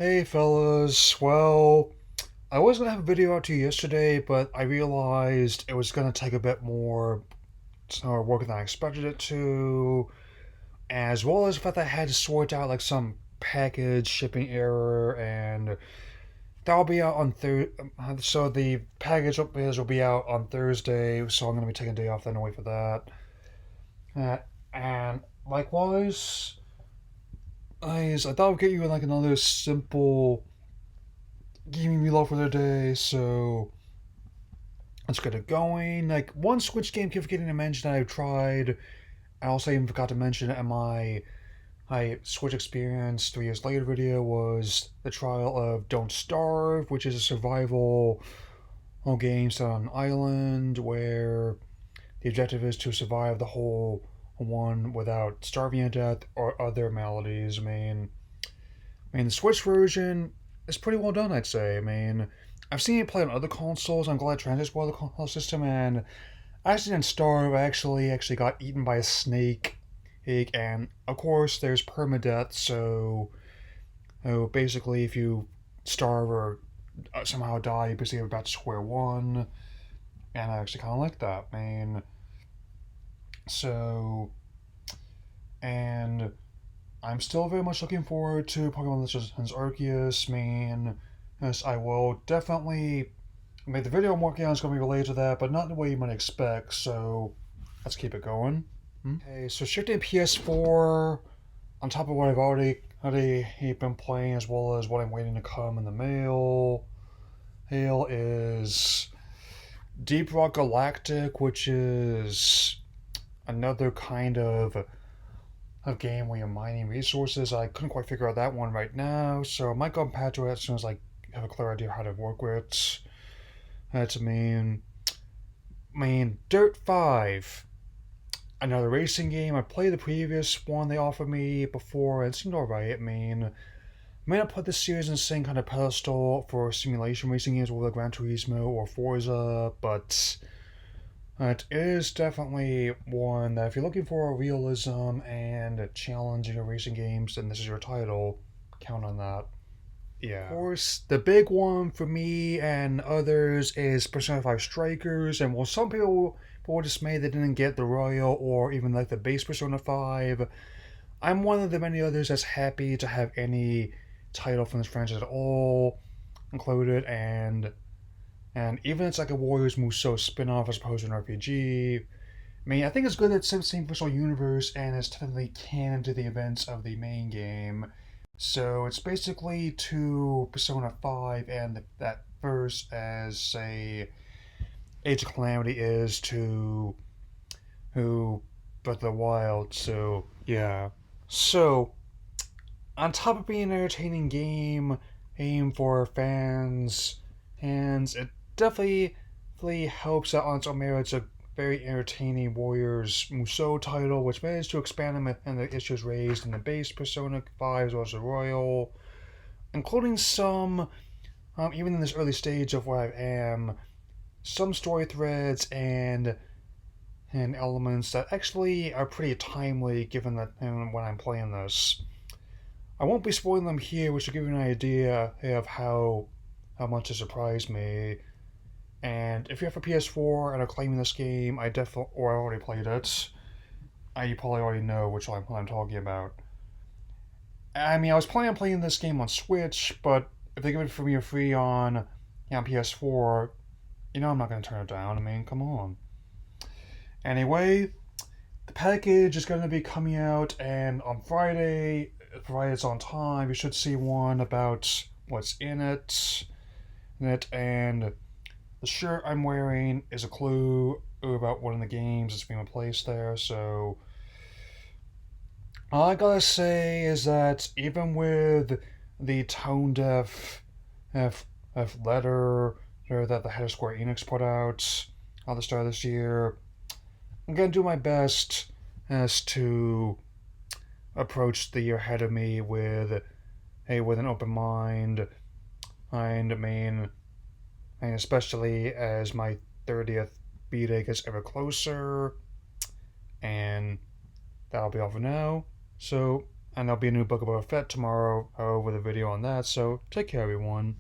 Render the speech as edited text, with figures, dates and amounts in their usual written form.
Hey fellas, well, I was gonna have a video out to you yesterday, but I realized it was gonna take a bit more work than I expected it to, as well as the fact that I had to sort out like some package shipping error, and that'll be out on Thursday. So the package will be out on Thursday, so I'm gonna be taking a day off then to wait for that. Uh, and likewise, I thought I'd get you like another simple gaming vlog for the day, so let's get it going. Like, one Switch game kept getting to mention that I've tried. I also even forgot to mention it in my Switch experience 3 years later video was the trial of Don't Starve, which is a survival game set on an island where the objective is to survive the whole one without starving to death or other maladies. The Switch version is pretty well done, I'd say. I've seen it play on other consoles. I'm glad it translates well the console system, and I actually didn't starve. I actually got eaten by a snake, and of course there's permadeath. So basically, if you starve or somehow die, you basically have back to square one. And I actually kind of like that, man. So, and I'm still very much looking forward to Pokemon Legends Arceus. Yes, I will definitely make the video I'm working on is going to be related to that, but not in the way you might expect. So let's keep it going. Okay, so shifting PS4 on top of what I've already been playing, as well as what I'm waiting to come in the mail. Hail is Deep Rock Galactic, which is another kind of game where you're mining resources. I couldn't quite figure out that one right now, so I might go back to it as soon as I have a clear idea how to work with it. That's Dirt 5, another racing game. I played the previous one they offered me before, and it seemed alright. I may not put this series in the same kind of pedestal for simulation racing games with Gran Turismo or Forza, but it is definitely one that if you're looking for a realism and a challenge in your racing games, then this is your title. Count on that. Yeah. Of course, the big one for me and others is Persona 5 Strikers, and while some people were dismayed they didn't get the Royal or even like the base Persona 5, I'm one of the many others that's happy to have any title from this franchise at all included, and even it's like a Warriors Musou spin-off as opposed to an RPG. I think it's good that it's the same visual universe and is technically canon to the events of the main game. So it's basically to Persona 5 and that verse as, say, Age of Calamity is to who but the Wild. So, yeah. So, on top of being an entertaining game aimed for fans, it definitely helps out on its own merits a very entertaining Warriors Musou title, which managed to expand on the issues raised in the base Persona 5 as well as the Royal, including some, even in this early stage of where I am, some story threads and elements that actually are pretty timely given that when I'm playing this. I won't be spoiling them here, which will give you an idea of how much it surprised me. And if you have a PS4 and are claiming this game, I already played it. You probably already know which one I'm talking about. I was planning on playing this game on Switch, but if they give it for me for free on PS4, I'm not going to turn it down. Come on. Anyway, the package is going to be coming out, and on Friday, provided it's on time, you should see one about what's in it. And the shirt I'm wearing is a clue about one of the games that's being replaced there. So all I gotta say is that even with the tone deaf letter that the head of Square Enix put out at the start of this year, I'm gonna do my best as to approach the year ahead of me with an open mind. And and especially as my 30th B-Day gets ever closer, and that'll be all for now. So, And there'll be a new Book of Boba Fett tomorrow with a video on that. So take care, everyone.